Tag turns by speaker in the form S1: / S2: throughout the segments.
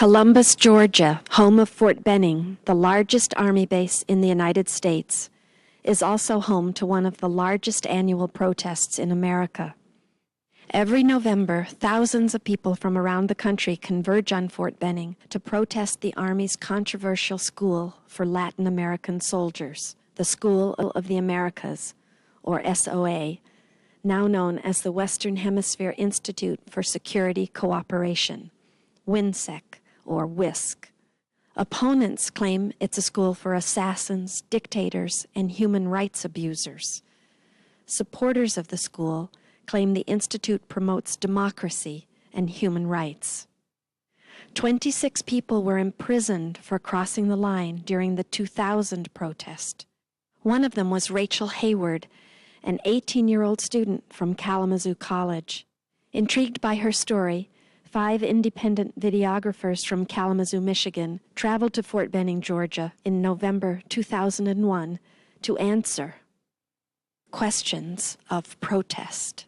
S1: Columbus, Georgia, home of Fort Benning, the largest Army base in the United States, is also home to one of the largest annual protests in America. Every November, thousands of people from around the country converge on Fort Benning to protest the Army's controversial school for Latin American soldiers, the School of the Americas, or SOA, now known as the Western Hemisphere Institute for Security Cooperation, WHINSEC, or WISC. Opponents claim it's a school for assassins, dictators, and human rights abusers. Supporters of the school claim the institute promotes democracy and human rights. 26 people were imprisoned for crossing the line during the 2000 protest. One of them was Rachel Hayward, an 18-year-old student from Kalamazoo College. Intrigued by her story, 5 independent videographers from Kalamazoo, Michigan, traveled to Fort Benning, Georgia in November 2001 to answer questions of protest.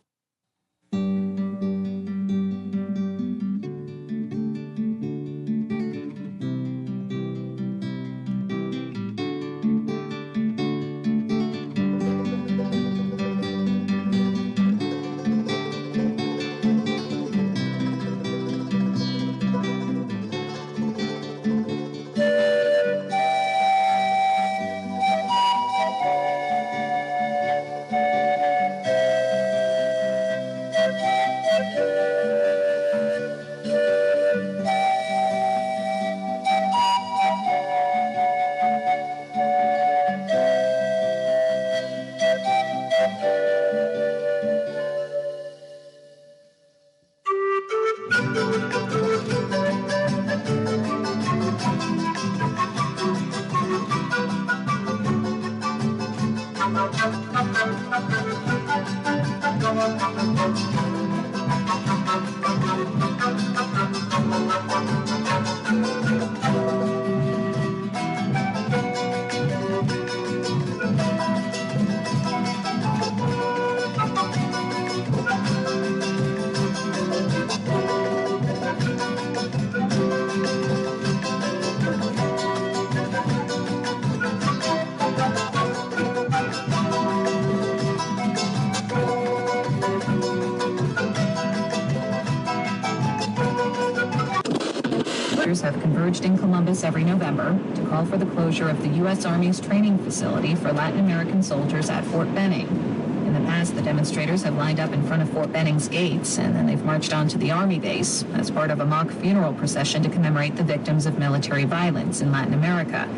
S2: Have converged in Columbus every November to call for the closure of the U.S. Army's training facility for Latin American soldiers at Fort Benning. In the past, the demonstrators have lined up in front of Fort Benning's gates, and then they've marched on to the Army base as part of a mock funeral procession to commemorate the victims of military violence in Latin America.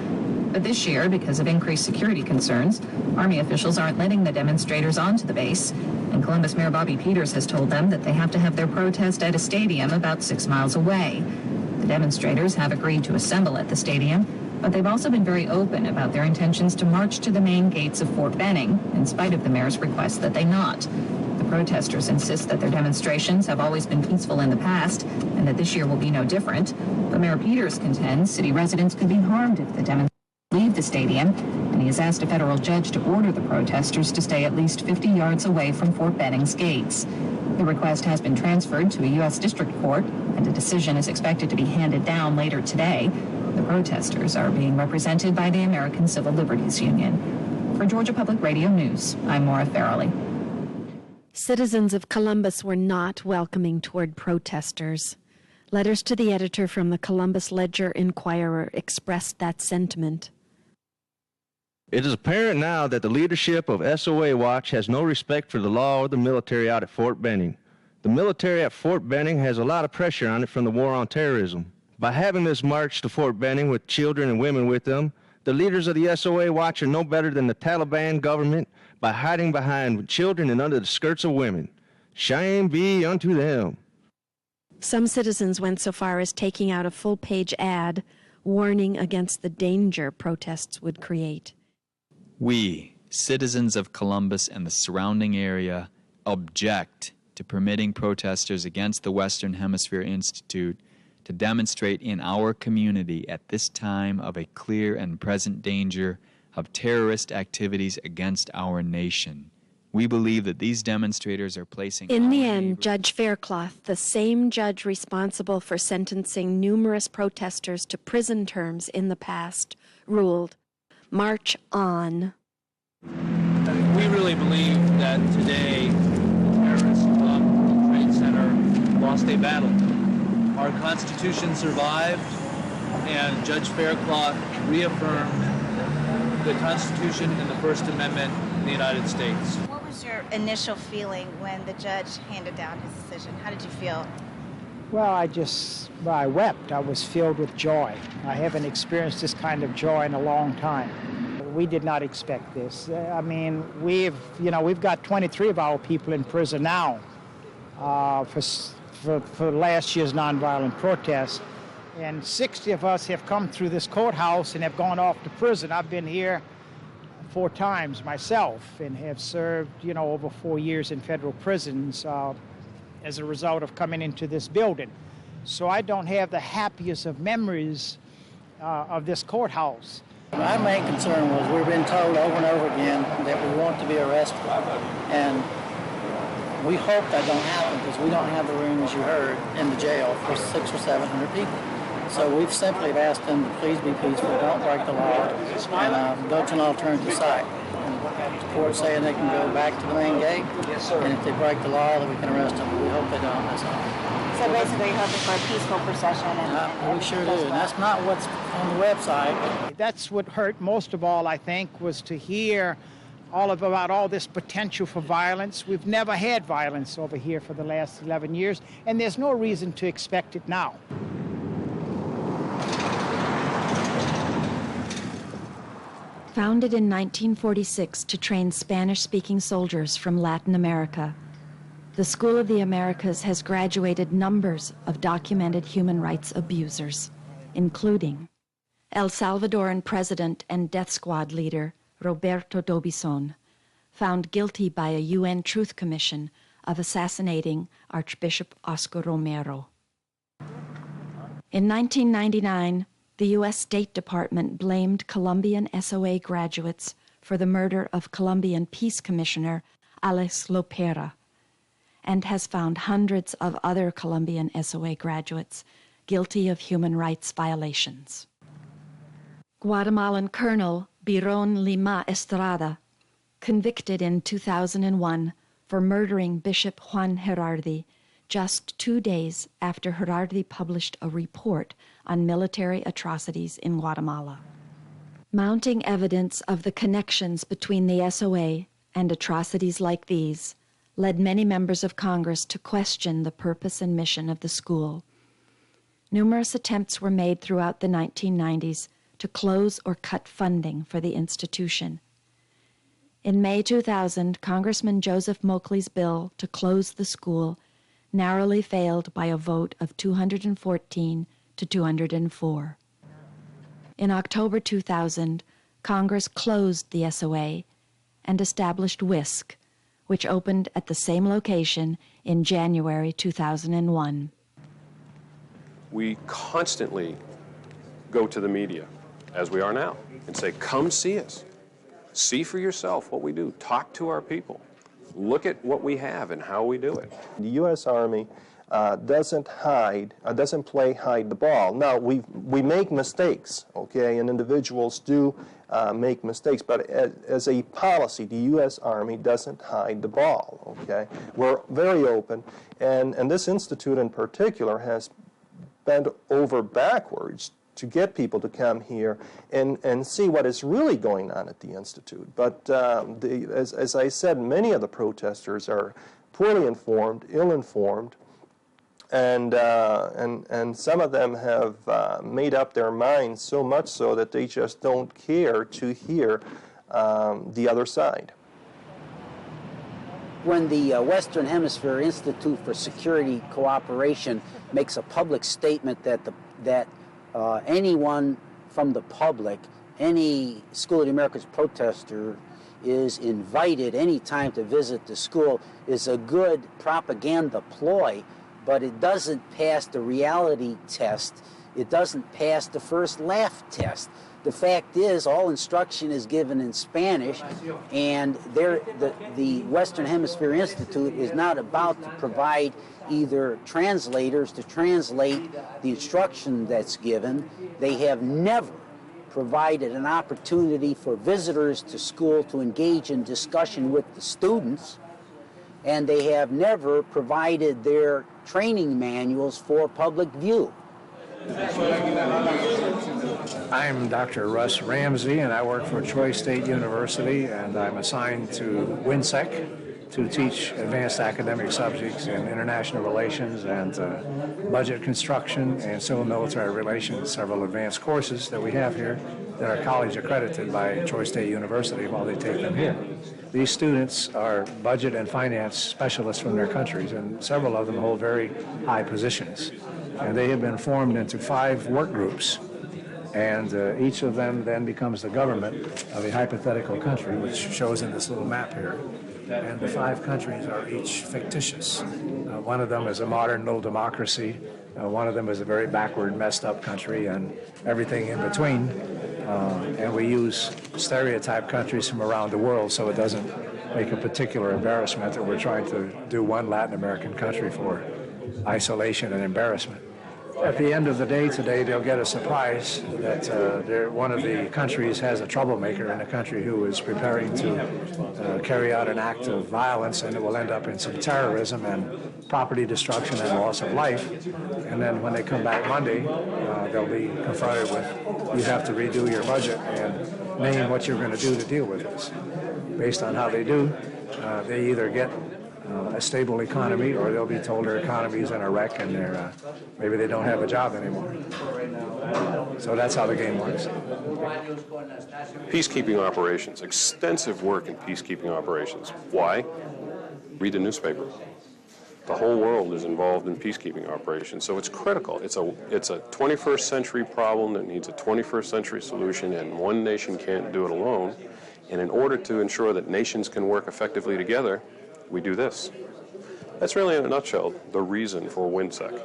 S2: But this year, because of increased security concerns, Army officials aren't letting the demonstrators onto the base, and Columbus Mayor Bobby Peters has told them that they have to have their protest at a stadium about 6 miles away. The demonstrators have agreed to assemble at the stadium, but they've also been very open about their intentions to march to the main gates of Fort Benning, in spite of the mayor's request that they not. The protesters insist that their demonstrations have always been peaceful in the past, and that this year will be no different. But Mayor Peters contends city residents could be harmed if the demonstrators leave the stadium, and he has asked a federal judge to order the protesters to stay at least 50 yards away from Fort Benning's gates. The request has been transferred to a U.S. District Court, and a decision is expected to be handed down later today. The protesters are being represented by the American Civil Liberties Union. For Georgia Public Radio News, I'm Maura Farrelly.
S1: Citizens of Columbus were not welcoming toward protesters. Letters to the editor from the Columbus Ledger-Inquirer expressed that sentiment.
S3: It is apparent now that the leadership of SOA Watch has no respect for the law or the military out at Fort Benning. The military at Fort Benning has a lot of pressure on it from the war on terrorism. By having this march to Fort Benning with children and women with them, the leaders of the SOA Watch are no better than the Taliban government by hiding behind children and under the skirts of women. Shame be unto them.
S1: Some citizens went so far as taking out a full-page ad warning against the danger protests would create.
S4: We, citizens of Columbus and the surrounding area, object to permitting protesters against the Western Hemisphere Institute to demonstrate in our community at this time of a clear and present danger of terrorist activities against our nation. We believe that these demonstrators are placing...
S1: In the end, Judge Faircloth, the same judge responsible for sentencing numerous protesters to prison terms in the past, ruled, "March on."
S5: We really believe that today the terrorists of the Trade Center lost a battle. Our Constitution survived, and Judge Faircloth reaffirmed the Constitution and the First Amendment in the United States.
S6: What was your initial feeling when the judge handed down his decision? How did you feel?
S7: Well, I wept. I was filled with joy. I haven't experienced this kind of joy in a long time. We did not expect this. I mean, we've got 23 of our people in prison now for last year's nonviolent protest, and 60 of us have come through this courthouse and have gone off to prison. I've been here 4 times myself and have served, over 4 years in federal prisons as a result of coming into this building. So I don't have the happiest of memories of this courthouse.
S8: My main concern was we've been told over and over again that we want to be arrested, and we hope that don't happen because we don't have the room, as you heard, in the jail for 600 or 700 people. So we've simply asked them to please be peaceful, don't break the law, and go to an alternative site. And the court's saying they can go back to the main gate, and if they break the law, then we can arrest them. We hope they don't, that's all.
S6: So basically you're hoping for a peaceful procession.
S8: We sure do, and that's not what's on the website.
S7: That's what hurt most of all, I think, was to hear about all this potential for violence. We've never had violence over here for the last 11 years, and there's no reason to expect it now.
S1: Founded in 1946 to train Spanish-speaking soldiers from Latin America, the School of the Americas has graduated numbers of documented human rights abusers, including El Salvadoran president and death squad leader Roberto Dobison, found guilty by a UN Truth Commission of assassinating Archbishop Oscar Romero. In 1999, the U.S. State Department blamed Colombian SOA graduates for the murder of Colombian Peace Commissioner Alex Lopera, and has found hundreds of other Colombian SOA graduates guilty of human rights violations. Guatemalan Colonel Biron Lima Estrada, convicted in 2001 for murdering Bishop Juan Gerardi just 2 days after Gerardi published a report on military atrocities in Guatemala. Mounting evidence of the connections between the SOA and atrocities like these led many members of Congress to question the purpose and mission of the school. Numerous attempts were made throughout the 1990s to close or cut funding for the institution. In May 2000, Congressman Joseph Moakley's bill to close the school narrowly failed by a vote of 214 to 204. In October 2000, Congress closed the SOA and established WISC, which opened at the same location in January 2001.
S9: We constantly go to the media, as we are now, and say, come see us. See for yourself what we do. Talk to our people. Look at what we have and how we do it.
S10: The U.S. Army doesn't play hide the ball. Now, we make mistakes, okay, and individuals do make mistakes, but as a policy, the U.S. Army doesn't hide the ball, okay? We're very open, and this institute in particular has bent over backwards to get people to come here and see what is really going on at the institute. But as I said, many of the protesters are poorly informed, ill-informed, and some of them have made up their minds so much so that they just don't care to hear the other side.
S11: When the Western Hemisphere Institute for Security Cooperation makes a public statement that anyone from the public, any School of the Americas protester is invited anytime to visit the school, is a good propaganda ploy, but it doesn't pass the reality test It doesn't pass the first laugh test. The fact is, all instruction is given in Spanish, and the Western Hemisphere Institute is not about to provide either translators to translate the instruction that's given. They have never provided an opportunity for visitors to school to engage in discussion with the students, and they have never provided their training manuals for public view.
S12: I'm Dr. Russ Ramsey, and I work for Troy State University, and I'm assigned to WINSEC to teach advanced academic subjects in international relations and budget construction and civil military relations, several advanced courses that we have here that are college accredited by Troy State University while they take them here. These students are budget and finance specialists from their countries, and several of them hold very high positions. And they have been formed into 5 work groups, and each of them then becomes the government of a hypothetical country, which shows in this little map here. And the 5 countries are each fictitious. One of them is a modern little democracy. One of them is a very backward, messed up country, and everything in between. And we use stereotype countries from around the world so it doesn't make a particular embarrassment that we're trying to do one Latin American country for isolation and embarrassment. At the end of the day today, they'll get a surprise that one of the countries has a troublemaker in a country who is preparing to carry out an act of violence, and it will end up in some terrorism and property destruction and loss of life. And then when they come back Monday, they'll be confronted with, you have to redo your budget and name what you're going to do to deal with this. Based on how they do, they either get a stable economy, or they'll be told their economy is in a wreck and maybe they don't have a job anymore. So that's how the game works.
S9: Peacekeeping operations, extensive work in peacekeeping operations. Why? Read the newspaper. The whole world is involved in peacekeeping operations, so it's critical. It's a 21st century problem that needs a 21st century solution, and one nation can't do it alone. And in order to ensure that nations can work effectively together, we do this. That's really, in a nutshell, the reason for WINSEC.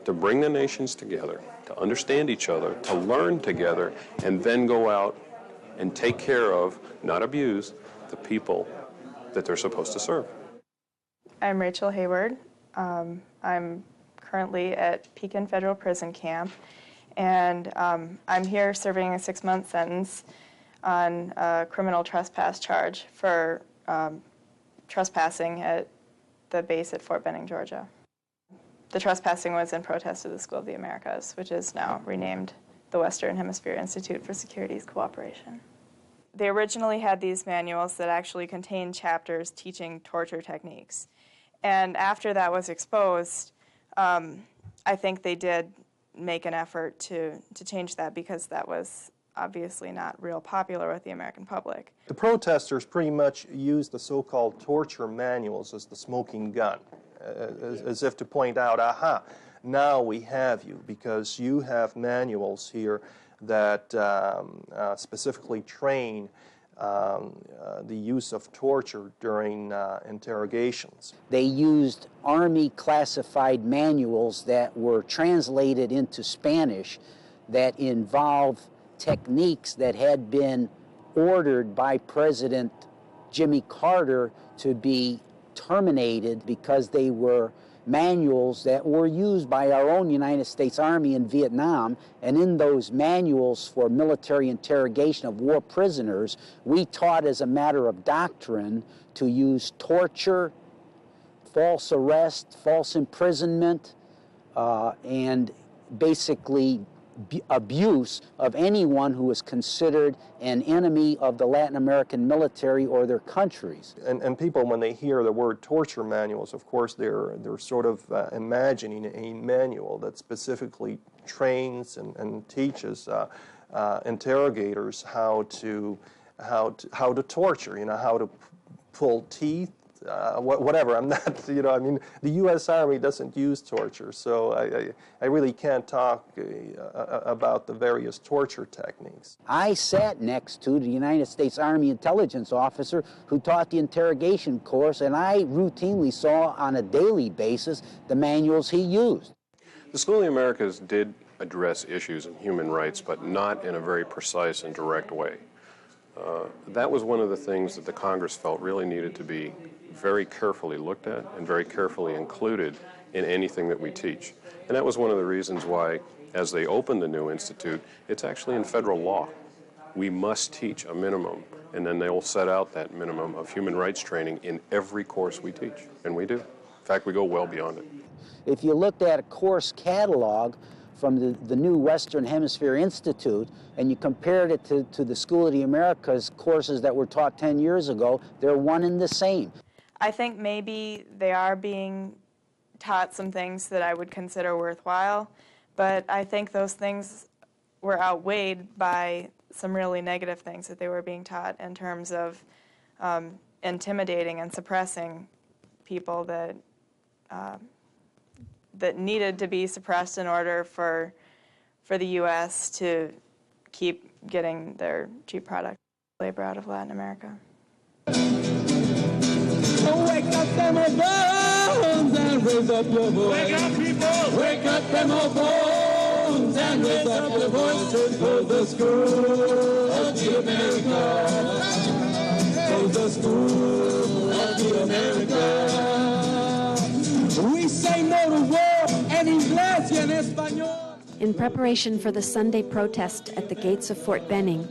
S9: To bring the nations together, to understand each other, to learn together, and then go out and take care of, not abuse, the people that they're supposed to serve.
S13: I'm Rachel Hayward. I'm currently at Pekin Federal Prison camp, and I'm here serving a 6-month sentence on a criminal trespass charge for trespassing at the base at Fort Benning, Georgia. The trespassing was in protest of the School of the Americas, which is now renamed the Western Hemisphere Institute for Securities Cooperation. They originally had these manuals that actually contained chapters teaching torture techniques. And after that was exposed, I think they did make an effort to change that, because that was obviously not real popular with the American public.
S10: The protesters pretty much used the so-called torture manuals as the smoking gun, as if to point out, aha, now we have you, because you have manuals here that specifically train the use of torture during interrogations.
S11: They used Army classified manuals that were translated into Spanish that involve techniques that had been ordered by President Jimmy Carter to be terminated, because they were manuals that were used by our own United States Army in Vietnam. And in those manuals for military interrogation of war prisoners, we taught as a matter of doctrine to use torture, false arrest, false imprisonment, and basically abuse of anyone who is considered an enemy of the Latin American military or their countries.
S10: And people, when they hear the word torture manuals, of course, they're sort of imagining a manual that specifically trains and teaches interrogators how to torture, how to pull teeth, whatever. I'm not, I mean, the U.S. Army doesn't use torture, so I really can't talk about the various torture techniques.
S11: I sat next to the United States Army intelligence officer who taught the interrogation course, and I routinely saw on a daily basis the manuals he used.
S9: The School of the Americas did address issues in human rights, but not in a very precise and direct way. That was one of the things that the Congress felt really needed to be very carefully looked at and very carefully included in anything that we teach. And that was one of the reasons why, as they opened the new institute, it's actually in federal law. We must teach a minimum, and then they'll set out that minimum of human rights training in every course we teach, and we do. In fact, we go well beyond it.
S11: If you looked at a course catalog from the new Western Hemisphere Institute, and you compared it to the School of the Americas courses that were taught 10 years ago, they're one and the same.
S13: I think maybe they are being taught some things that I would consider worthwhile, but I think those things were outweighed by some really negative things that they were being taught in terms of intimidating and suppressing people that that needed to be suppressed in order for the U.S. to keep getting their cheap product labor out of Latin America.
S14: Wake up them old bones and raise up your voice. Wake up, people! Wake up them old bones and raise up your voices for the school of the America. For the school of the America. We say no to war en inglés y en español.
S1: In preparation for the Sunday protest at the gates of Fort Benning,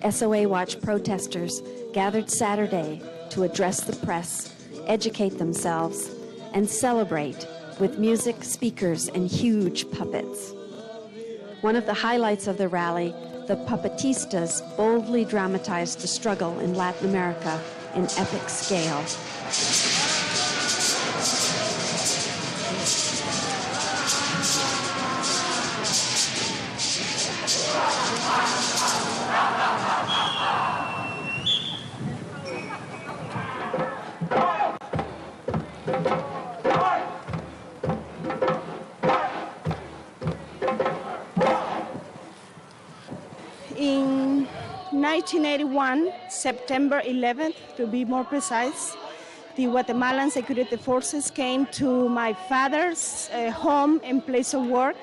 S1: SOA Watch protesters gathered Saturday to address the press, educate themselves, and celebrate with music, speakers, and huge puppets. One of the highlights of the rally, the puppetistas boldly dramatized the struggle in Latin America in epic scale.
S15: In 1981, September 11th, to be more precise, the Guatemalan security forces came to my father's home and place of work,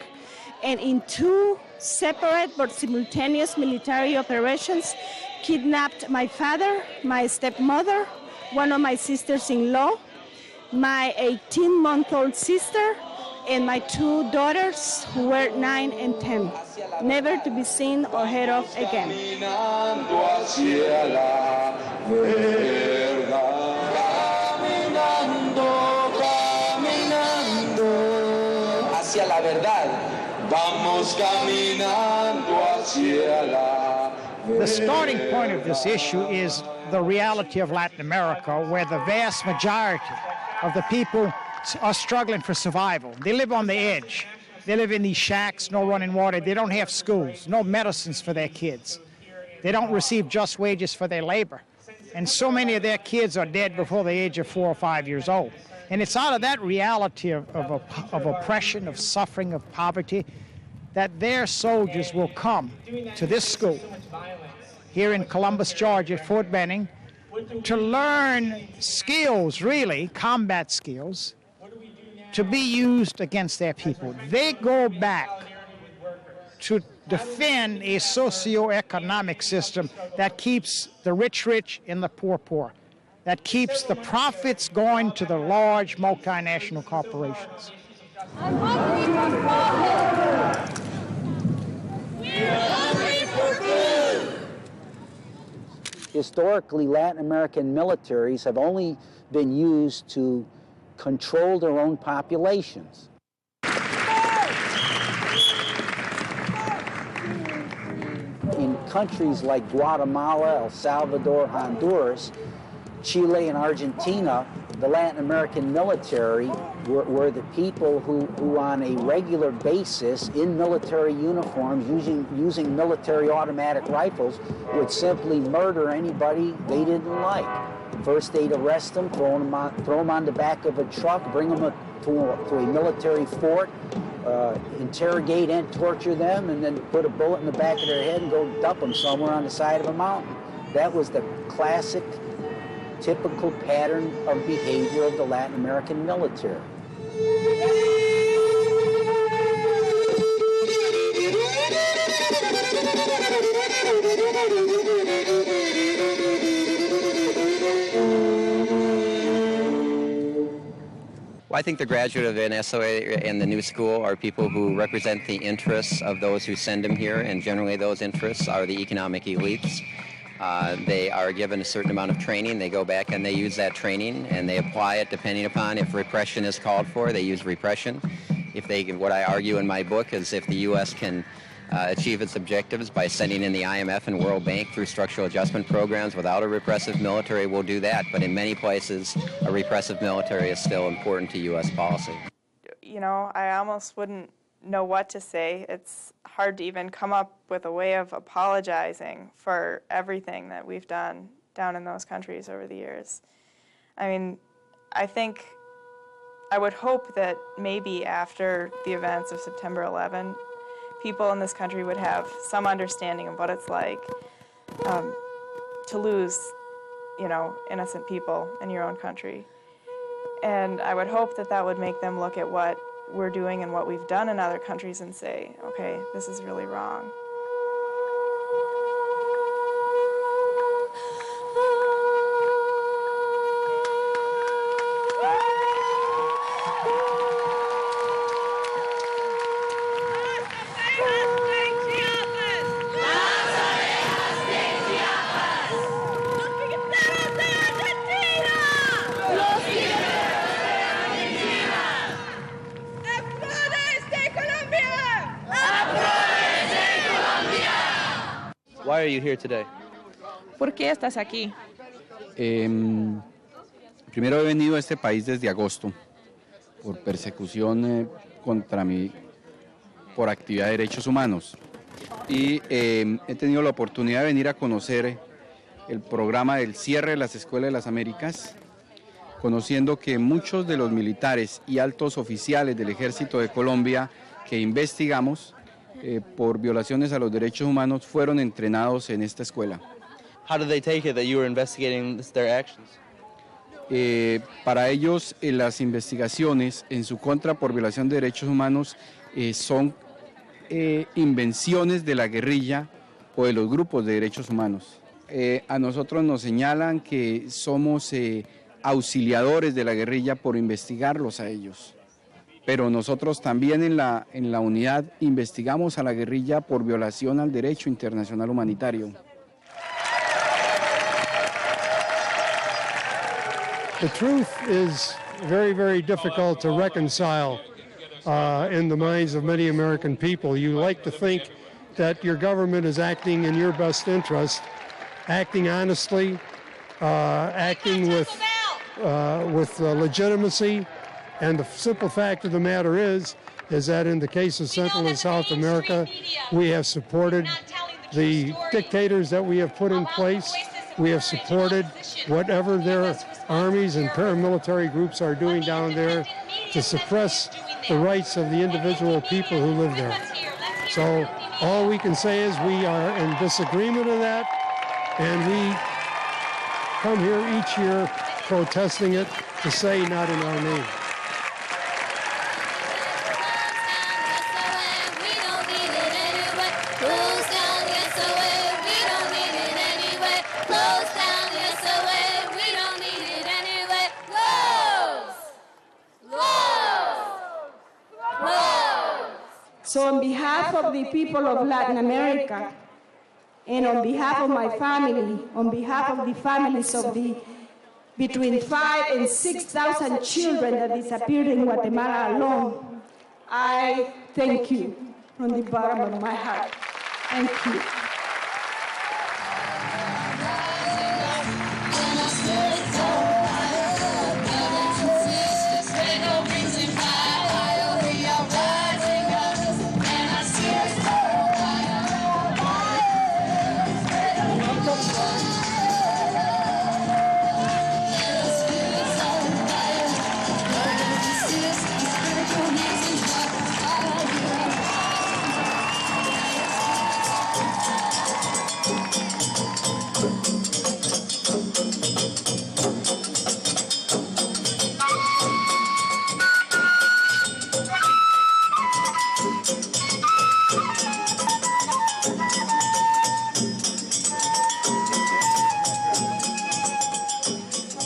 S15: and in two separate but simultaneous military operations, kidnapped my father, my stepmother, one of my sisters-in-law, my 18-month-old sister, and my two daughters, who were 9 and 10, never to be seen or heard of again.
S14: Hacia la verdad, vamos caminando hacia la verdad.
S7: The starting point of this issue is the reality of Latin America, where the vast majority of the people are struggling for survival. They live on the edge. They live in these shacks, no running water. They don't have schools, no medicines for their kids. They don't receive just wages for their labor. And so many of their kids are dead before the age of 4 or 5 years old. And it's out of that reality of oppression, of suffering, of poverty, that their soldiers will come to this school here in Columbus, Georgia, at Fort Benning, to learn skills, really, combat skills, to be used against their people. They go back to defend a socio-economic system that keeps the rich rich and the poor poor, that keeps the profits going to the large multinational corporations.
S11: Historically, Latin American militaries have only been used to control their own populations. In countries like Guatemala, El Salvador, Honduras, Chile, and Argentina, the Latin American military were the people who on a regular basis, in military uniforms, using military automatic rifles, would simply murder anybody they didn't like. First, they'd arrest them, throw them on the back of a truck, bring them to a military fort, interrogate and torture them, and then put a bullet in the back of their head and go dump them somewhere on the side of a mountain. That was the classic, typical pattern of behavior of the Latin American military.
S16: I think the graduate of an SOA and the new school are people who represent the interests of those who send them here, and generally those interests are the economic elites. They are given a certain amount of training. They go back and they use that training and they apply it depending upon if repression is called for. They use repression. What I argue in my book is if the U.S. can achieve its objectives by sending in the IMF and World Bank through structural adjustment programs without a repressive military, we'll do that. But in many places, a repressive military is still important to U.S. policy.
S13: You know, I almost wouldn't know what to say. It's hard to even come up with a way of apologizing for everything that we've done down in those countries over the years. I mean, I would hope that maybe after the events of September 11, people in this country would have some understanding of what it's like to lose, you know, innocent people in your own country. And I would hope that that would make them look at what we're doing and what we've done in other countries and say, okay, this is really wrong.
S17: Why are you here today?
S18: ¿Por qué estás aquí?
S19: Primero he venido a este país desde agosto por persecución contra mí por actividad de derechos humanos y he tenido la oportunidad de venir a conocer el programa del cierre de las escuelas de las Américas, conociendo que muchos de los militares y altos oficiales del Ejército de Colombia que investigamos por violaciones a los derechos humanos fueron entrenados en esta escuela.
S17: How did they take it that you were investigating their actions?
S19: Para ellos, las investigaciones en su contra por violación de derechos humanos son invenciones de la guerrilla o de los grupos de derechos humanos. A nosotros nos señalan que somos auxiliadores de la guerrilla por investigarlos a ellos. Pero nosotros también en la unidad investigamos a la guerrilla por violación al derecho internacional humanitario.
S20: The truth is very, very difficult to reconcile in the minds of many American people. You like to think that your government is acting in your best interest, acting honestly, acting with legitimacy. And the simple fact of the matter is that in the case of Central and South America, we have supported the dictators that we have put in place. We have supported whatever their armies and paramilitary groups are doing down there to suppress the rights of the individual people who live there. So all we can say is we are in disagreement of that, and we come here each year protesting it to say not in our name.
S15: So on behalf of the people of Latin America, and on behalf of my family, on behalf of the families of the between 5,000 and 6,000 children that disappeared in Guatemala alone, I thank you from the bottom of my heart. Thank you.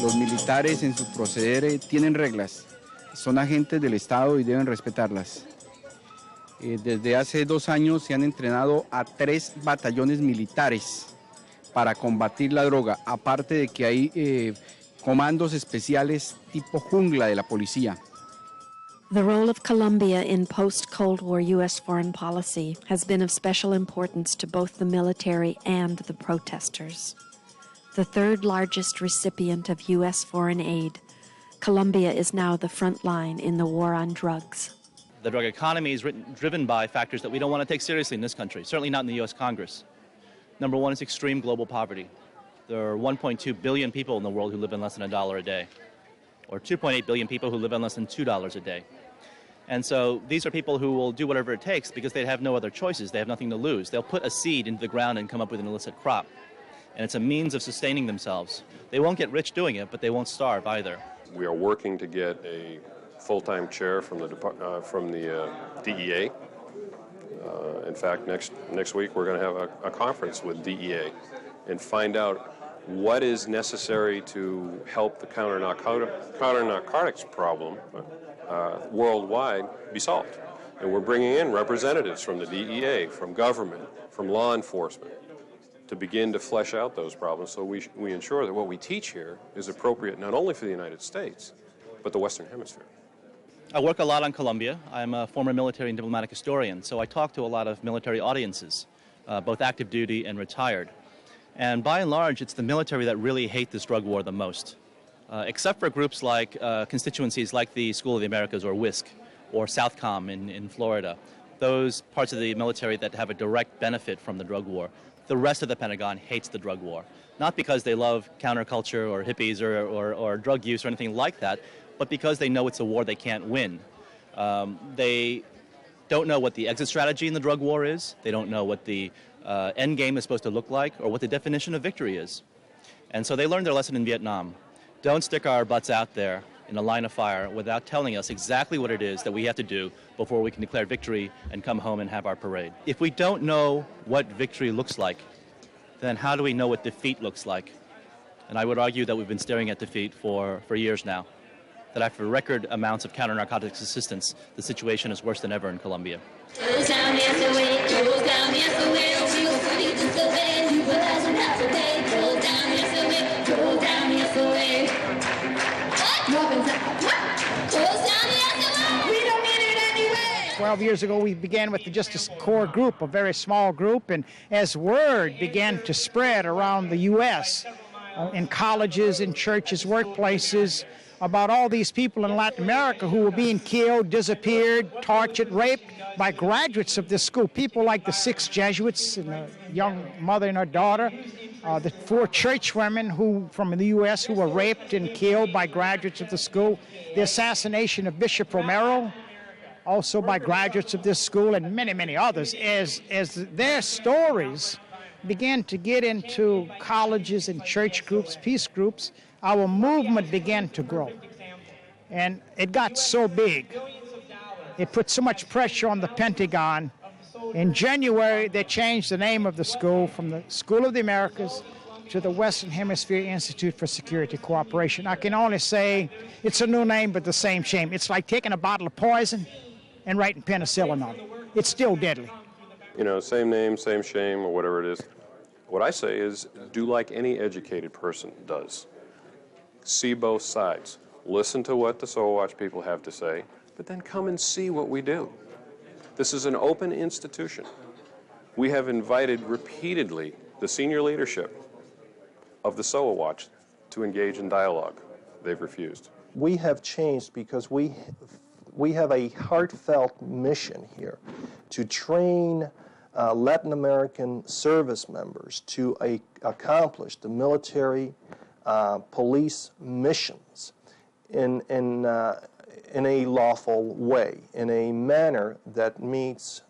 S19: Los militares en su proceder tienen reglas. son agentes del Estado y deben respetarlas. Desde hace 2 años se han entrenado a 3 batallones militares para combatir la droga, aparte de que hay comandos especiales tipo jungla de la policía.
S1: The role of Colombia in post-Cold War U.S. foreign policy has been of special importance to both the military and the protesters. The third largest recipient of U.S. foreign aid, Colombia is now the front line in the war on drugs.
S5: The drug economy is driven by factors that we don't want to take seriously in this country, certainly not in the U.S. Congress. Number one is extreme global poverty. There are 1.2 billion people in the world who live on less than $1 a day, or 2.8 billion people who live on less than $2 a day. And so these are people who will do whatever it takes because they have no other choices. They have nothing to lose. They'll put a seed into the ground and come up with an illicit crop. And it's a means of sustaining themselves. They won't get rich doing it, but they won't starve either.
S9: We are working to get a full-time chair from the DEA. In fact, next week we're going to have a conference with DEA and find out what is necessary to help the counter-narcotics problem worldwide be solved. And we're bringing in representatives from the DEA, from government, from law enforcement, to begin to flesh out those problems so we ensure that what we teach here is appropriate not only for the United States, but the Western Hemisphere.
S5: I work a lot on Colombia. I'm a former military and diplomatic historian, so I talk to a lot of military audiences, both active duty and retired. And by and large, it's the military that really hate this drug war the most, except for groups like constituencies like the School of the Americas or WISC or Southcom in Florida, those parts of the military that have a direct benefit from the drug war. The rest of the Pentagon hates the drug war, not because they love counterculture or hippies or drug use or anything like that, but because they know it's a war they can't win. They don't know what the exit strategy in the drug war is. They don't know what the end game is supposed to look like or what the definition of victory is. And so they learned their lesson in Vietnam. Don't stick our butts out there in a line of fire without telling us exactly what it is that we have to do before we can declare victory and come home and have our parade. If we don't know what victory looks like, then how do we know what defeat looks like? And I would argue that we've been staring at defeat for years now. That after record amounts of counter-narcotics assistance, the situation is worse than ever in Colombia.
S7: "12 years ago, we began with just a core group, a very small group, and as word began to spread around the U.S., in colleges, in churches, workplaces, about all these people in Latin America who were being killed, disappeared, tortured, raped by graduates of this school. People like the 6 Jesuits and a young mother and her daughter, the 4 churchwomen from the U.S. who were raped and killed by graduates of the school, the assassination of Bishop Romero, also by graduates of this school, and many, many others. As their stories began to get into colleges and church groups, peace groups, our movement began to grow. And it got so big. It put so much pressure on the Pentagon. In January, they changed the name of the school from the School of the Americas to the Western Hemisphere Institute for Security Cooperation. I can only say it's a new name, but the same shame. It's like taking a bottle of poison and writing penicillin on it. It's still deadly.
S9: You know, same name, same shame, or whatever it is. What I say is do like any educated person does. See both sides. Listen to what the Soul Watch people have to say, but then come and see what we do. This is an open institution. We have invited repeatedly the senior leadership of the Soul Watch to engage in dialogue. They've refused.
S10: We have changed because we have a heartfelt mission here to train Latin American service members to accomplish the military police missions in a lawful way, in a manner that meets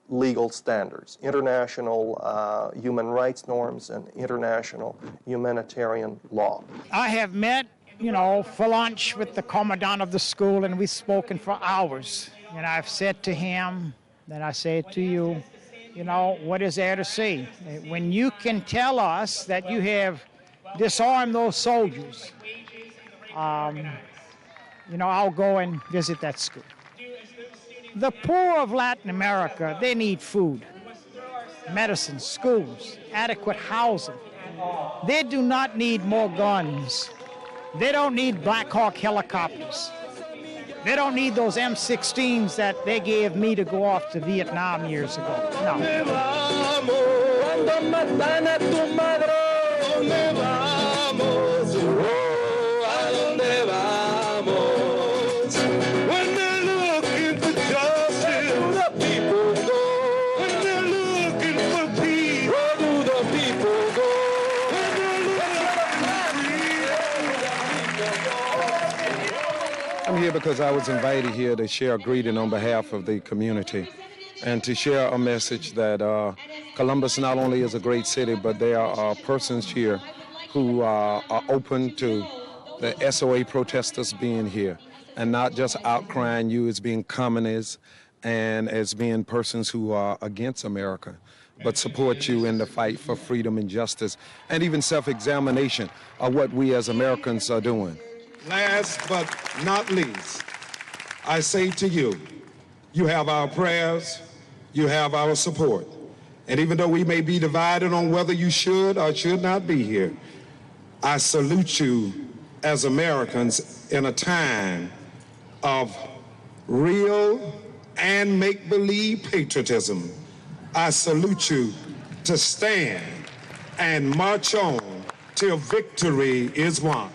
S10: legal standards, international human rights norms, and international humanitarian law.
S7: I have met, for lunch with the commandant of the school, and we've spoken for hours. And I've said to him, and I say it to you, what is there to see? When you can tell us that you have disarmed those soldiers, I'll go and visit that school. The poor of Latin America, they need food, medicine, schools, adequate housing. They do not need more guns. They don't need Black Hawk helicopters. They don't need those M16s that they gave me to go off to Vietnam years ago. No.
S21: I'm here because I was invited here to share a greeting on behalf of the community and to share a message that Columbus not only is a great city, but there are persons here who are open to the SOA protesters being here and not just outcrying you as being communists and as being persons who are against America, but support you in the fight for freedom and justice and even self-examination of what we as Americans are doing.
S22: Last but not least, I say to you, you have our prayers, you have our support. And even though we may be divided on whether you should or should not be here, I salute you as Americans in a time of real and make-believe patriotism. I salute you to stand and march on till victory is won.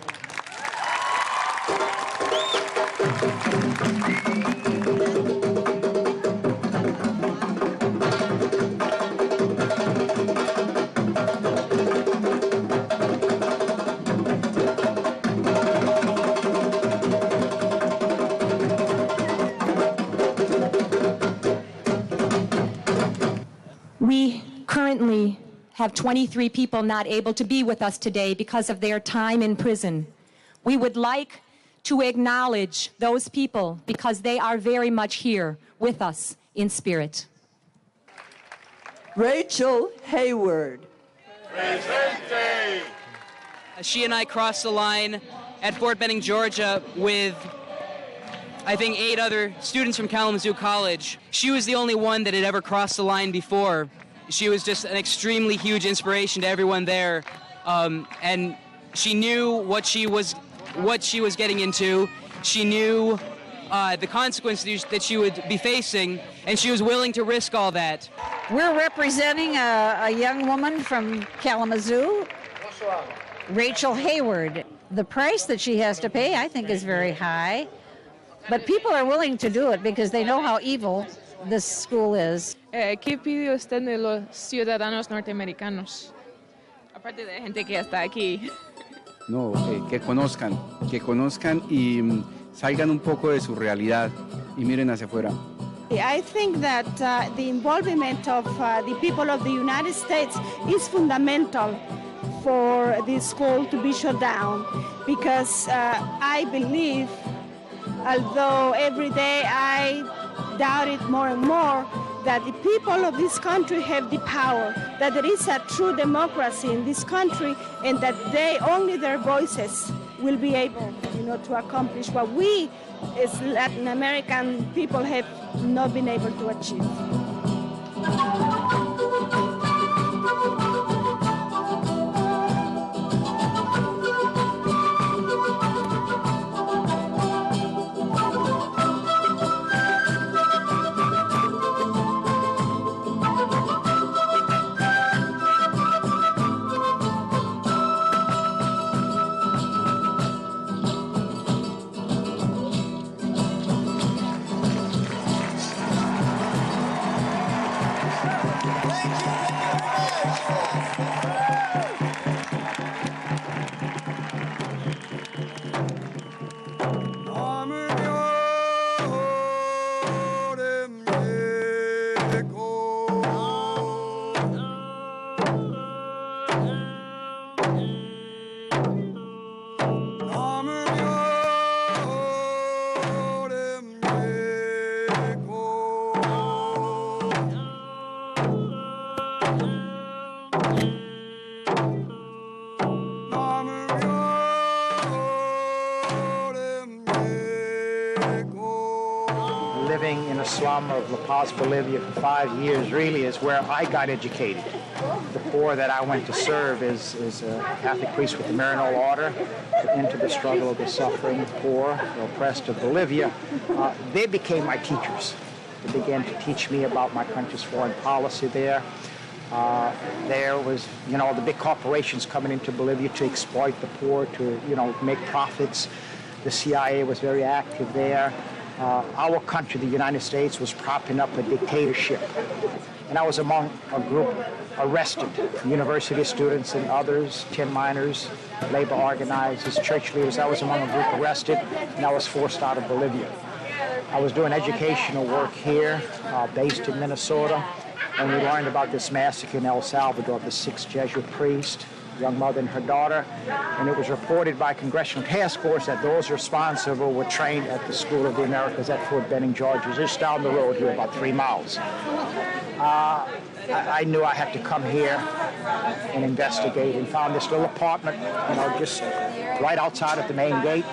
S23: We currently have 23 people not able to be with us today because of their time in prison. We would like to acknowledge those people because they are very much here with us in spirit.
S24: Rachel Hayward.
S25: Presente. She and I crossed the line at Fort Benning, Georgia with I think 8 other students from Kalamazoo College. She was the only one that had ever crossed the line before. She was just an extremely huge inspiration to everyone there, and she knew what she was getting into. She knew the consequences that she would be facing, and she was willing to risk all that.
S26: We're representing a young woman from Kalamazoo, Rachel Hayward. The price that she has to pay, I think, is very high. But people are willing to do it because they know how evil this school is.
S18: ¿Qué pide usted de los ciudadanos norteamericanos? Aparte de gente que ya está aquí.
S19: No, que conozcan y salgan un poco de su realidad y miren hacia afuera.
S15: I think that the involvement of the people of the United States is fundamental for this school to be shut down because I believe, although every day I doubt it more and more, that the people of this country have the power, that there is a true democracy in this country, and that only their voices will be able, to accomplish what we as Latin American people have not been able to achieve.
S7: of La Paz, Bolivia for 5 years really is where I got educated. The Corps that I went to serve is a Catholic priest with the Maryknoll Order into the struggle of the suffering, poor, the oppressed of Bolivia. They became my teachers. They began to teach me about my country's foreign policy there. There was, the big corporations coming into Bolivia to exploit the poor, to, make profits. The CIA was very active there. Our country, the United States, was propping up a dictatorship. And I was among a group arrested, university students and others, tin miners, labor organizers, church leaders. I was among a group arrested, and I was forced out of Bolivia. I was doing educational work here, based in Minnesota, and we learned about this massacre in El Salvador of the 6 Jesuit priests, young mother and her daughter, and it was reported by Congressional Task Force that those responsible were trained at the School of the Americas at Fort Benning, Georgia, just down the road here, about 3 miles. I knew I had to come here and investigate, and found this little apartment, just right outside of the main gate.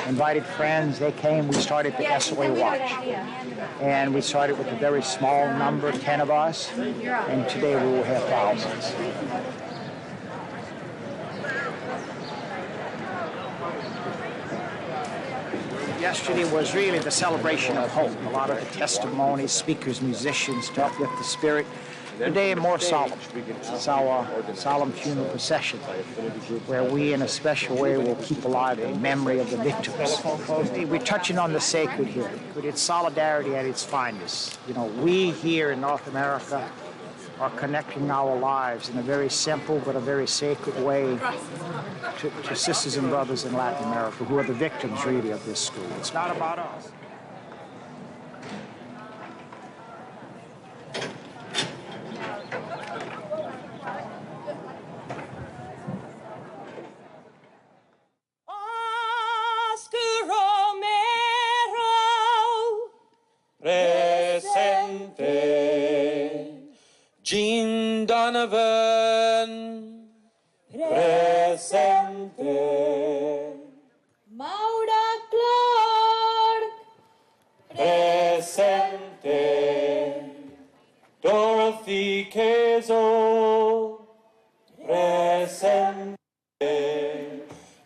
S7: Invited friends, they came, we started the SOA Watch. And we started with a very small number, 10 of us, and today we will have thousands. Yesterday was really the celebration of hope. A lot of the testimonies, speakers, musicians to uplift the spirit. Today, more solemn. It's our solemn funeral procession, where we, in a special way, will keep alive the memory of the victims. We're touching on the sacred here. It's solidarity at its finest. We here in North America are connecting our lives in a very simple but a very sacred way to sisters and brothers in Latin America who are the victims, really, of this school. It's not about us.
S14: Jean Donovan, presente.
S2: Maura Clark,
S14: presente. Dorothy Kazel, presente.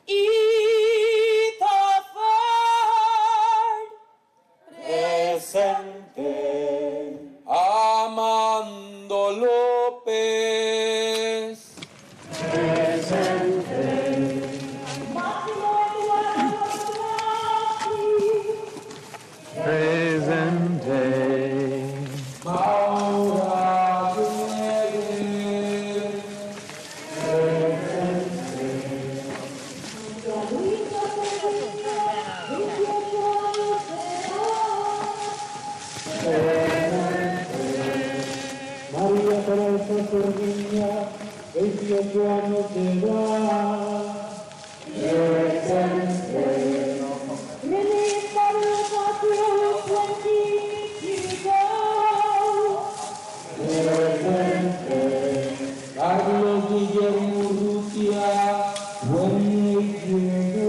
S14: Etha Ford, presente. Amando López, presente.
S7: Presente.
S14: Maura Duegues, María Teresa Cerviña, 28 años de edad, presente.
S2: Melissa Rosario, 20 years old.
S14: Presente. Carlos Guillermo Urrutia, 28 years old.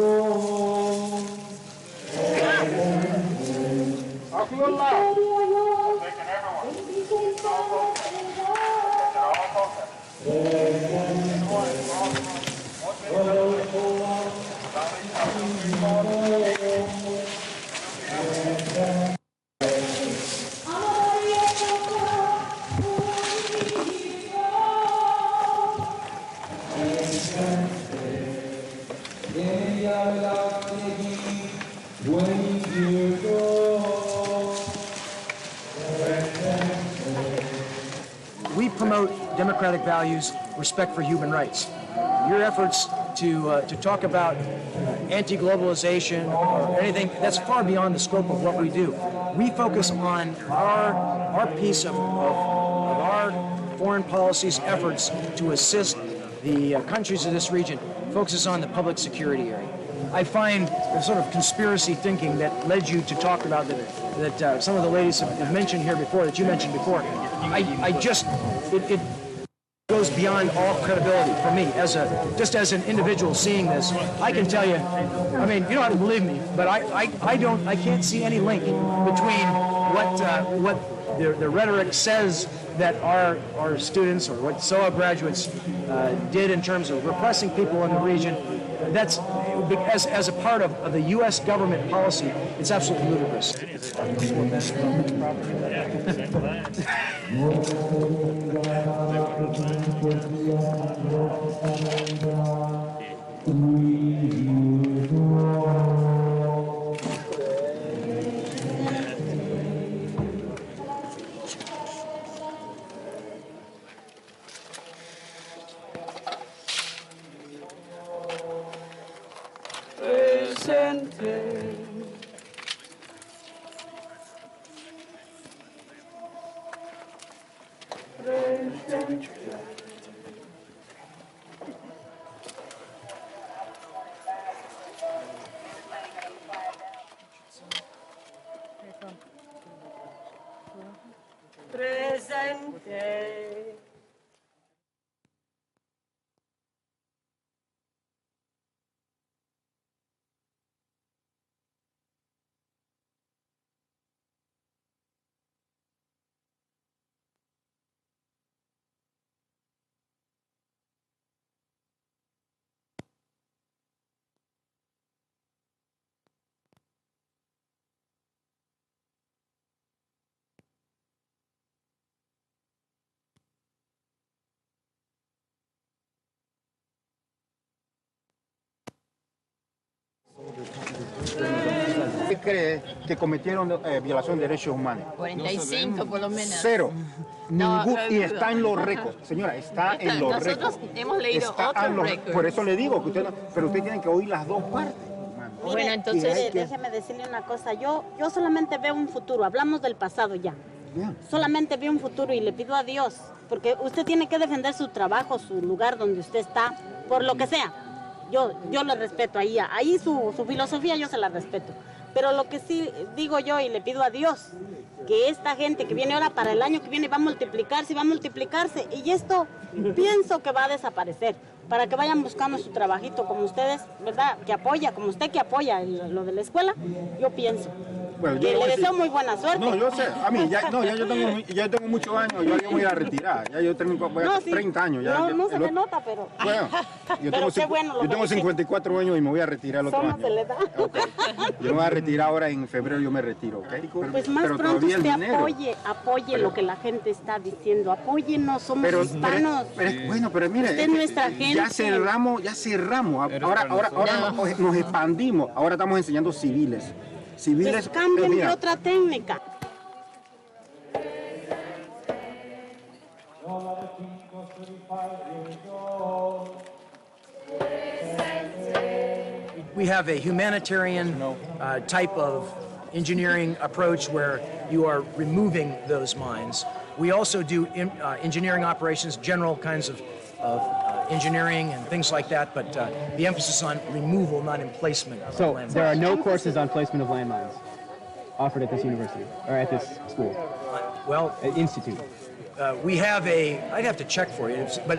S3: We promote democratic values, respect for human rights. Your efforts to talk about anti-globalization or anything, that's far beyond the scope of what we do. We focus on our piece of our foreign policy's efforts to assist the countries of this region, focuses on the public security area. I find the sort of conspiracy thinking that led you to talk about that some of the ladies have mentioned here before, that you mentioned before. It goes beyond all credibility for me just as an individual seeing this. I can tell you, I mean, you don't have to believe me, but I can't see any link between what the rhetoric says that our students or what SOA graduates did in terms of repressing people in the region, that's as a part of the U.S. government policy, it's absolutely ludicrous.
S2: Presente.
S4: ¿Qué cree que cometieron violación de derechos humanos?
S6: 45 por lo menos.
S4: Cero.
S6: No,
S4: Y está en los récords. Señora, está en los récords.
S6: Nosotros hemos leído otros récords.
S4: Por eso le digo que usted, pero usted tiene que oír las dos partes.
S6: Bueno, entonces...
S8: Déjeme decirle una cosa. Yo solamente veo un futuro. Hablamos del pasado ya. Solamente veo un futuro y le pido a Dios, porque usted tiene que defender su trabajo, su lugar donde usted está, por lo que sea. Yo le respeto ahí su filosofía yo se la respeto. Pero lo que sí digo yo y le pido a Dios, que esta gente que viene ahora para el año que viene va a multiplicarse, y esto pienso que va a desaparecer, para que vayan buscando su trabajito como ustedes, ¿verdad? Que apoya, como usted que apoya lo de la escuela, yo pienso.
S4: Bueno,
S8: que le deseo muy buena suerte.
S4: No, yo sé, a mí, ya tengo muchos años, yo voy a retirar, ya yo tengo 30 años.
S8: No se le nota, pero...
S4: Bueno, yo tengo 54 años y me voy a retirar el otro año.
S8: Se le da.
S4: Okay. Yo me voy a retirar ahora en febrero, yo me retiro, ¿ok?
S8: Pues más pronto usted apoye lo que la gente está diciendo, apóyenos, somos hispanos.
S4: Pero mire,
S8: usted es nuestra gente.
S4: Ya cerramos, ahora nos expandimos, ahora estamos enseñando civiles.
S8: Pues cambien de otra técnica.
S3: We have a humanitarian type of engineering approach where you are removing those mines. We also do engineering operations, general kinds of engineering and things like that, but the emphasis on removal, not emplacement.
S11: So there are no courses on placement of landmines offered at this university or at this school?
S3: Well,
S11: institute.
S3: We have I'd have to check for you, but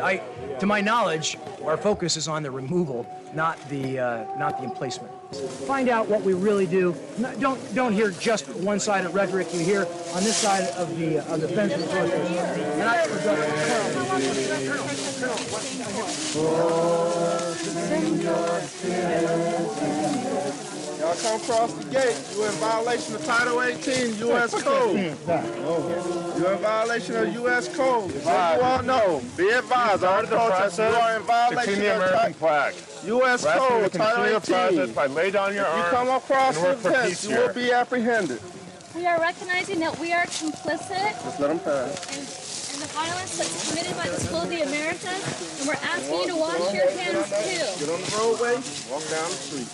S3: to my knowledge, our focus is on the removal, not the emplacement. Find out what we really do. Don't hear just one-sided rhetoric. You hear on this side of the fence of the protest.
S12: Y'all come across the gate, you're in violation of Title 18 U.S. Code. You're in violation of U.S. Code. So you all know, be advised, our protest, you are in violation
S16: the American flag.
S12: U.S. Code, Title 18.
S16: If I lay down your arms,
S12: you come across the fence, you will be apprehended.
S27: We are recognizing that we are complicit.
S12: Just let them pass.
S27: In the violence that's committed by the School of the Americas, and we're asking you to wash your hands too.
S12: Get on the roadway, walk down the street.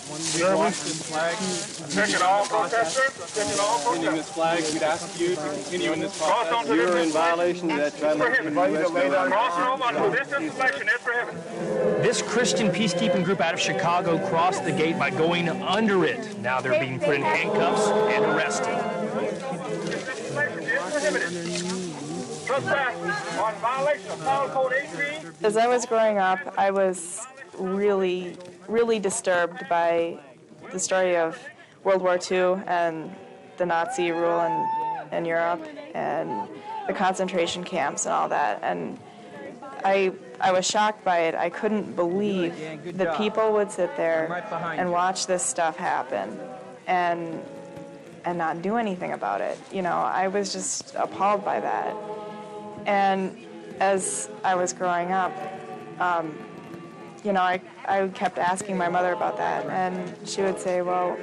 S16: Check it all, protesters. Check it all, protesters.
S5: This flag, we'd ask you to continue in this process.
S16: You're in violation of that child.
S28: This Christian peacekeeping group out of Chicago crossed the gate by going under it. Now they're being put in handcuffs and arrested.
S13: As I was growing up, I was really, really disturbed by the story of World War II and the Nazi rule in Europe and the concentration camps and all that. And I was shocked by it. I couldn't believe that people would sit there and watch this stuff happen and not do anything about it. You know, I was just appalled by that. And as I was growing up, you know, I kept asking my mother about that, and she would say, well,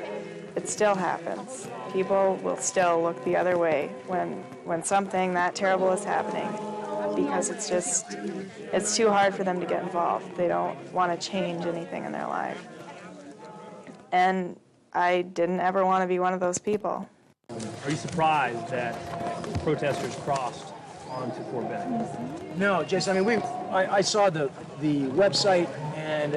S13: it still happens. People will still look the other way when something that terrible is happening, because it's too hard for them to get involved. They don't want to change anything in their life. And I didn't ever want to be one of those people.
S28: Are you surprised that protesters crossed onto Fort Benning?
S3: No, Jason. I mean, I saw the website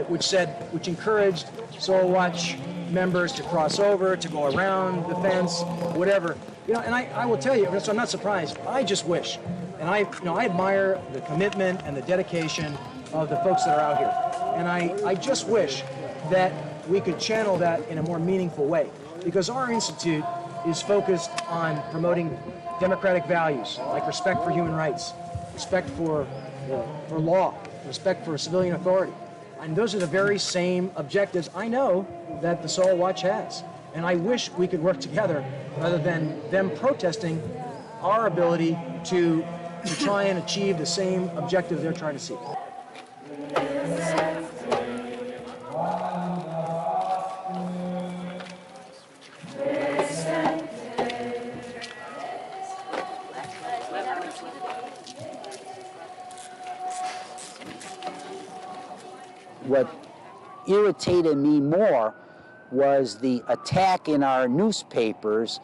S3: which encouraged Soil Watch members to cross over, to go around the fence, whatever. You know, and I will tell you, so I'm not surprised. I just wish, and I admire the commitment and the dedication of the folks that are out here, and I just wish that we could channel that in a more meaningful way, because our institute is focused on promoting democratic values like respect for human rights, respect for law, respect for civilian authority. And those are the very same objectives I know that the Soil Watch has. And I wish we could work together rather than them protesting our ability to try and achieve the same objective they're trying to seek.
S1: What irritated me more was the attack in our newspapers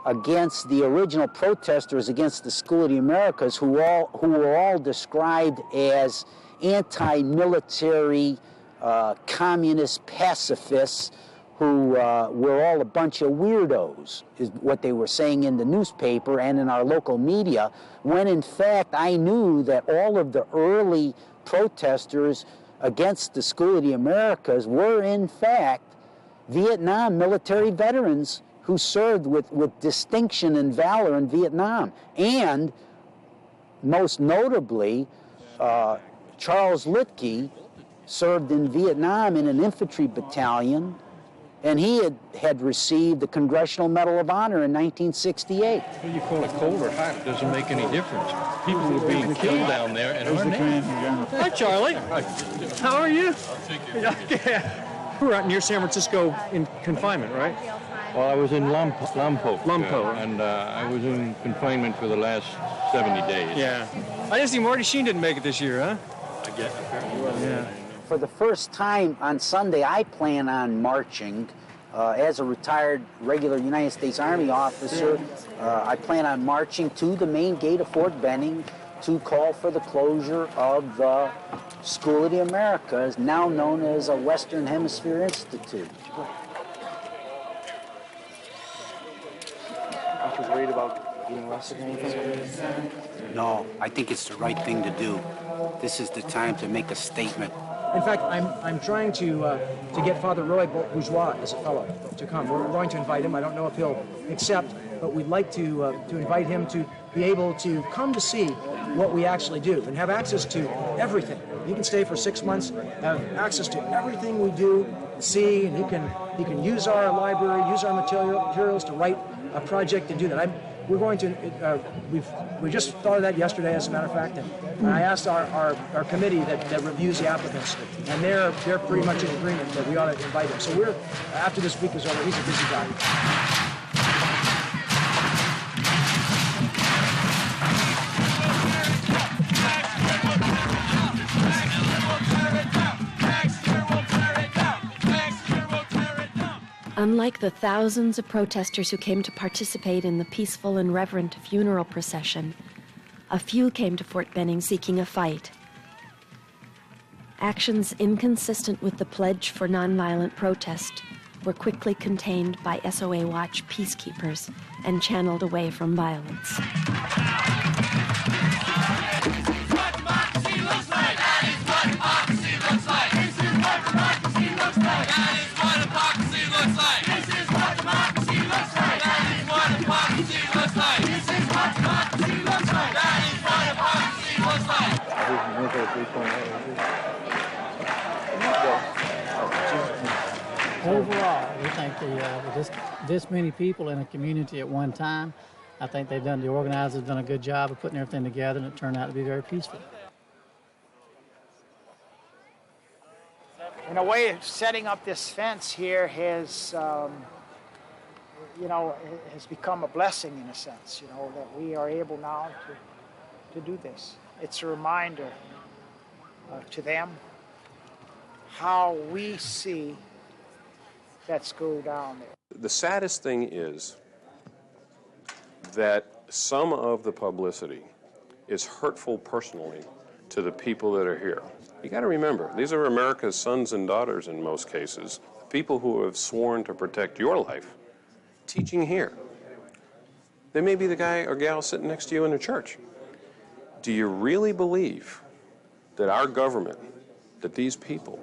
S1: against the original protesters against the School of the Americas, who were all described as anti-military, communist pacifists who were all a bunch of weirdos, is what they were saying in the newspaper and in our local media, when in fact I knew that all of the early protesters against the School of the Americas were in fact Vietnam military veterans who served with distinction and valor in Vietnam. And most notably, Charles Littke served in Vietnam in an infantry battalion, and he had received the Congressional Medal of Honor in 1968.
S16: Well, you call it cold or hot, it doesn't make any difference. People were being killed down there, and our name.
S28: Hi, Charlie. How are you? We're out near San Francisco in confinement, right?
S16: Well, I was in Lompoc.
S28: Lompoc.
S16: And I was in confinement for the last 70 days.
S28: Yeah. I just see Marty Sheen didn't make it this year, huh?
S16: I guess, apparently.
S28: Yeah.
S1: For the first time on Sunday, I plan on marching. As a retired regular United States Army officer, I plan on marching to the main gate of Fort Benning to call for the closure of the School of the Americas, now known as a Western Hemisphere Institute.
S3: Are you worried about being arrested or anything?
S1: No, I think it's the right thing to do. This is the time to make a statement.
S3: In fact, I'm trying to get Father Roy Bourgeois as a fellow to come. We're going to invite him. I don't know if he'll accept, but we'd like to invite him to be able to come to see what we actually do and have access to everything. He can stay for 6 months, have access to everything we do, see, and he can use our library, use our materials to write a project and do that. We're going to, we just thought of that yesterday, as a matter of fact, and I asked our committee that reviews the applicants, and they're pretty much in agreement that we ought to invite him. So after this week is over, he's a busy guy.
S9: Unlike the thousands of protesters who came to participate in the peaceful and reverent funeral procession, a few came to Fort Benning seeking a fight. Actions inconsistent with the pledge for nonviolent protest were quickly contained by SOA Watch peacekeepers and channeled away from violence.
S14: This is what democracy looks like.
S10: this many people in a community at one time, I think the organizers have done a good job of putting everything together, and it turned out to be very peaceful.
S7: In a way, setting up this fence here has, has become a blessing in a sense, that we are able now to do this. It's a reminder to them how we see that school down there.
S17: The saddest thing is that some of the publicity is hurtful personally to the people that are here. You got to remember, these are America's sons and daughters in most cases, people who have sworn to protect your life, teaching here. They may be the guy or gal sitting next to you in the church. Do you really believe that our government, that these people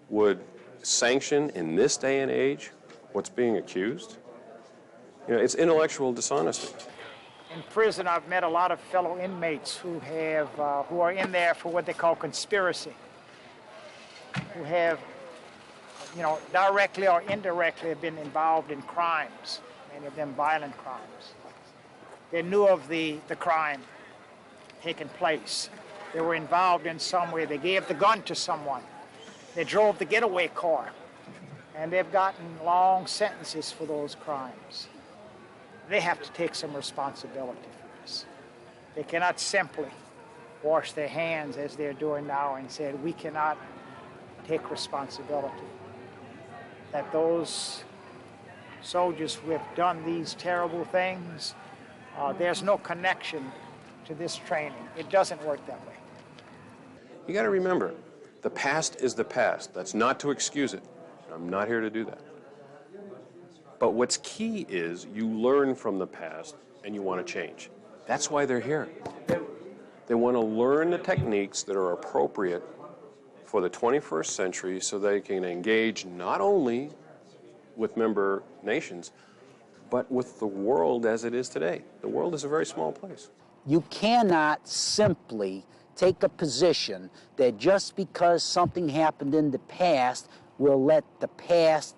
S17: would sanction in this day and age what's being accused? It's intellectual dishonesty.
S7: In prison, I've met a lot of fellow inmates who are in there for what they call conspiracy, who have, directly or indirectly have been involved in crimes, many of them violent crimes. They knew of the crime taking place. They were involved in some way. They gave the gun to someone. They drove the getaway car, and they've gotten long sentences for those crimes. They have to take some responsibility for this. They cannot simply wash their hands as they're doing now and say, we cannot take responsibility. That those soldiers who have done these terrible things, there's no connection to this training. It doesn't work that way.
S17: You got to remember, the past is the past. That's not to excuse it. I'm not here to do that. But what's key is you learn from the past and you want to change. That's why they're here. They want to learn the techniques that are appropriate for the 21st century so they can engage not only with member nations, but with the world as it is today. The world is a very small place.
S1: You cannot simply take a position that just because something happened in the past, we'll let the past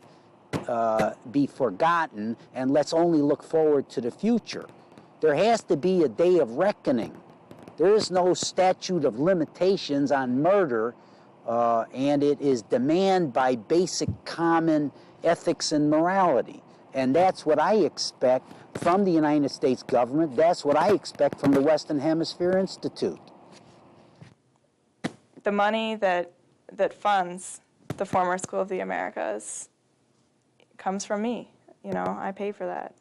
S1: be forgotten and let's only look forward to the future. There has to be a day of reckoning. There is no statute of limitations on murder, and it is demanded by basic common ethics and morality. And that's what I expect from the United States government. That's what I expect from the Western Hemisphere Institute.
S13: The money that funds the former School of the Americas comes from me. I pay for that.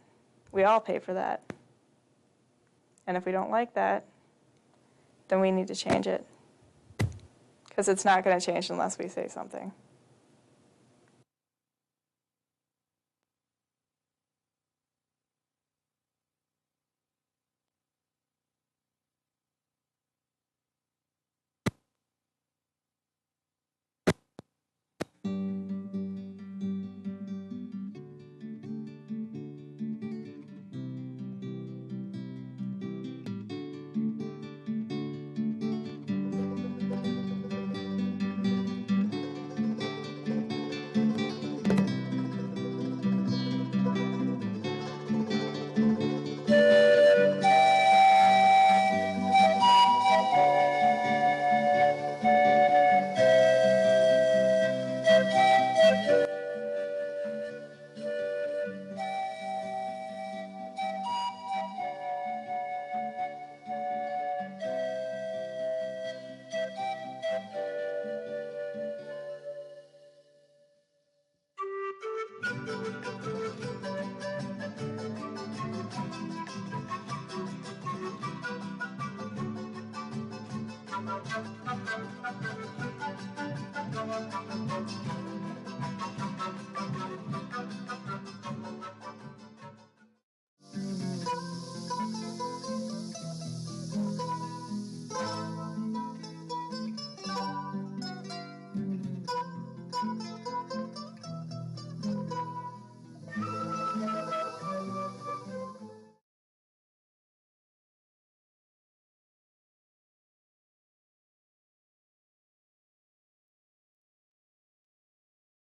S13: We all pay for that. And if we don't like that, then we need to change it. Because it's not going to change unless we say something.